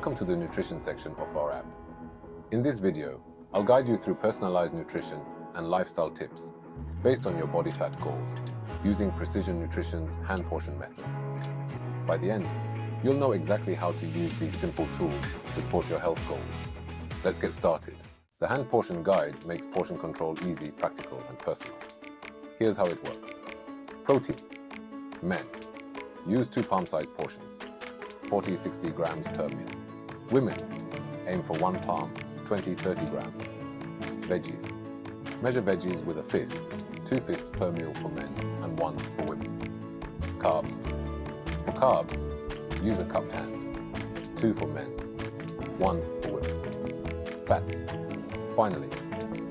Welcome to the nutrition section of our app. In this video, I'll guide you through personalized nutrition and lifestyle tips based on your body fat goals using Precision Nutrition's hand portion method. By the end, you'll know exactly how to use these simple tools to support your health goals. Let's get started. The hand portion guide makes portion control easy, practical, and personal. Here's how it works. Protein. Men. Use 2 palm-sized portions, 40-60 grams per meal. Women. Aim for 1 palm, 20-30 grams. Veggies. Measure veggies with a fist, 2 fists per meal for men and 1 for women. Carbs. For carbs, use a cupped hand, 2 for men, 1 for women. Fats. Finally,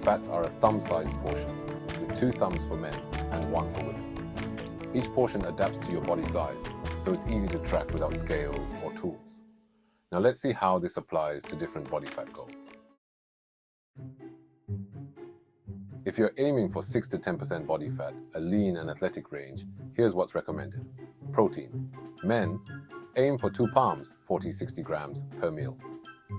fats are a thumb-sized portion, with 2 thumbs for men and 1 for women. Each portion adapts to your body size, so it's easy to track without scales or tools. Now let's see how this applies to different body fat goals. If you're aiming for 6 to 10% body fat, a lean and athletic range, here's what's recommended. Protein. Men, aim for 2 palms, 40-60 grams per meal.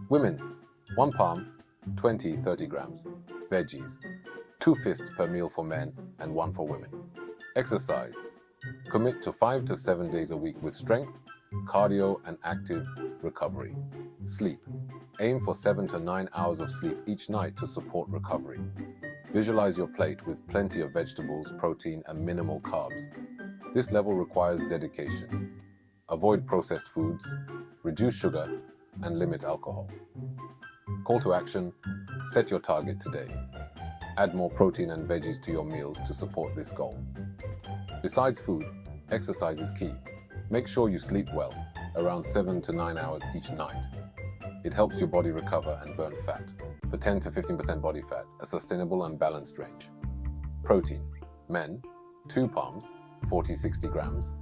Women, 1 palm, 20-30 grams. Veggies, 2 fists per meal for men and 1 for women. Exercise. Commit to 5 to 7 days a week with strength, cardio, and active recovery. Sleep. Aim for 7 to 9 hours of sleep each night to support recovery. Visualize your plate with plenty of vegetables, protein, and minimal carbs. This level requires dedication. Avoid processed foods, reduce sugar, and limit alcohol. Call to action: set your target today. Add more protein and veggies to your meals to support this goal. Besides food, exercise is key. Make sure you sleep well, around 7 to 9 hours each night. It helps your body recover and burn fat. For 10 to 15% body fat, a sustainable and balanced range. Protein. Men, 2 palms, 40-60 grams.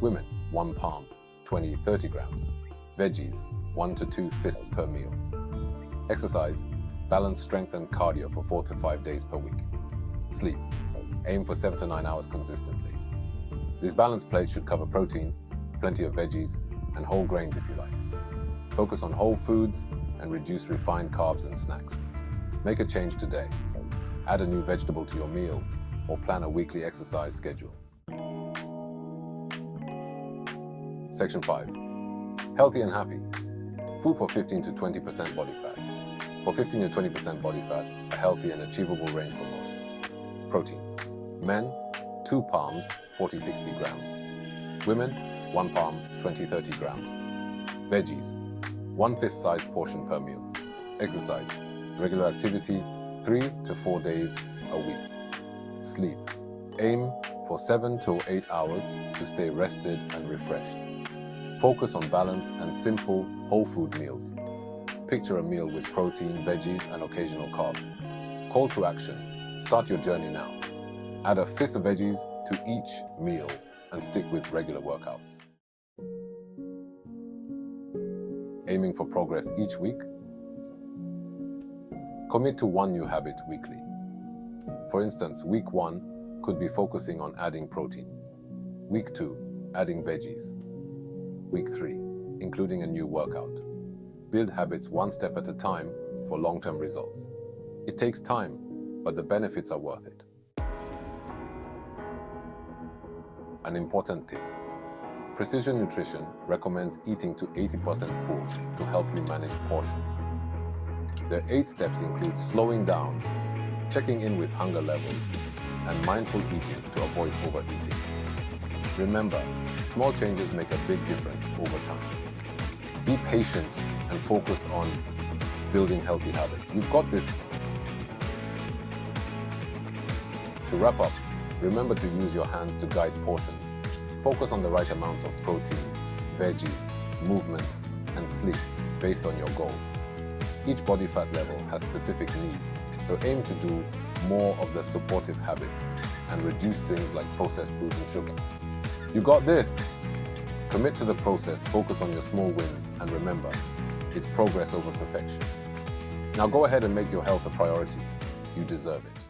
Women, 1 palm, 20-30 grams. Veggies, 1 to 2 fists per meal. Exercise. Balance strength and cardio for 4 to 5 days per week. Sleep. Aim for 7 to 9 hours consistently. This balanced plate should cover protein, plenty of veggies, and whole grains if you like. Focus on whole foods and reduce refined carbs and snacks. Make a change today. Add a new vegetable to your meal or plan a weekly exercise schedule. Section 5. Healthy and happy. Food for 15 to 20% body fat. For 15 to 20% body fat, a healthy and achievable range for most. Protein. Men, 2 palms, 40-60 grams. Women, 1 palm, 20-30 grams. Veggies, 1 fist-sized portion per meal. Exercise. Regular activity, 3 to 4 days a week. Sleep. Aim for 7 to 8 hours to stay rested and refreshed. Focus on balance and simple, whole food meals. Picture a meal with protein, veggies, and occasional carbs. Call to action. Start your journey now. Add a fist of veggies to each meal and stick with regular workouts. Aiming for progress each week. Commit to 1 new habit weekly. For instance, week 1 could be focusing on adding protein. Week 2, adding veggies. Week 3, including a new workout. Build habits 1 step at a time for long-term results. It takes time, but the benefits are worth it. An important tip. Precision Nutrition recommends eating to 80% full to help you manage portions. The 8 steps include slowing down, checking in with hunger levels, and mindful eating to avoid overeating. Remember, small changes make a big difference over time. Be patient and focus on building healthy habits. You've got this. To wrap up, remember to use your hands to guide portions. Focus on the right amounts of protein, veggies, movement, and sleep based on your goal. Each body fat level has specific needs, so aim to do more of the supportive habits and reduce things like processed foods and sugar. You got this! Commit to the process, focus on your small wins, and remember, it's progress over perfection. Now go ahead and make your health a priority. You deserve it.